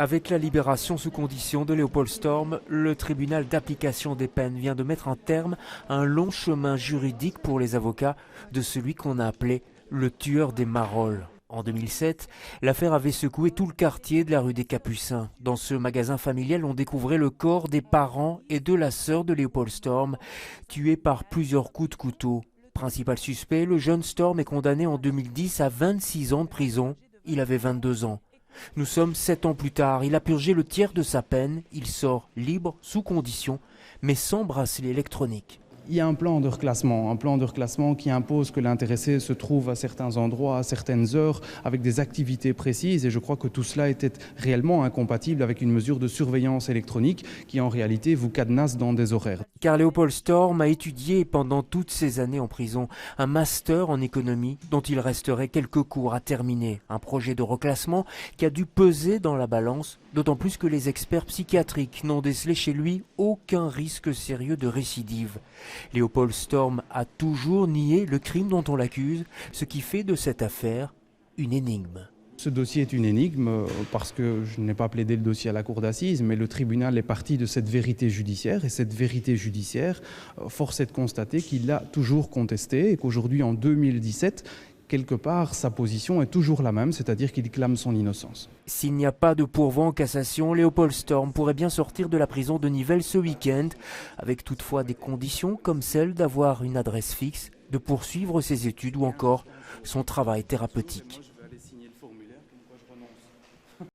Avec la libération sous condition de Léopold Storm, le tribunal d'application des peines vient de mettre un terme à un long chemin juridique pour les avocats de celui qu'on a appelé le tueur des Marolles. En 2007, l'affaire avait secoué tout le quartier de la rue des Capucins. Dans ce magasin familial, on découvrait le corps des parents et de la sœur de Léopold Storm, tués par plusieurs coups de couteau. Principal suspect, le jeune Storm est condamné en 2010 à 26 ans de prison. Il avait 22 ans. Nous sommes 7 ans plus tard, il a purgé le tiers de sa peine, il sort libre, sous condition, mais sans bracelet électronique. Il y a un plan de reclassement qui impose que l'intéressé se trouve à certains endroits, à certaines heures, avec des activités précises. Et je crois que tout cela était réellement incompatible avec une mesure de surveillance électronique qui en réalité vous cadenasse dans des horaires. Car Léopold Storm a étudié pendant toutes ces années en prison un master en économie dont il resterait quelques cours à terminer. Un projet de reclassement qui a dû peser dans la balance, d'autant plus que les experts psychiatriques n'ont décelé chez lui aucun risque sérieux de récidive. Léopold Storm a toujours nié le crime dont on l'accuse, ce qui fait de cette affaire une énigme. Ce dossier est une énigme parce que je n'ai pas plaidé le dossier à la cour d'assises, mais le tribunal est parti de cette vérité judiciaire. Et cette vérité judiciaire, force est de constater qu'il l'a toujours contestée et qu'aujourd'hui, en 2017, quelque part, sa position est toujours la même, c'est-à-dire qu'il clame son innocence. S'il n'y a pas de pourvoi en cassation, Léopold Storm pourrait bien sortir de la prison de Nivelles ce week-end, avec toutefois des conditions comme celle d'avoir une adresse fixe, de poursuivre ses études ou encore son travail thérapeutique.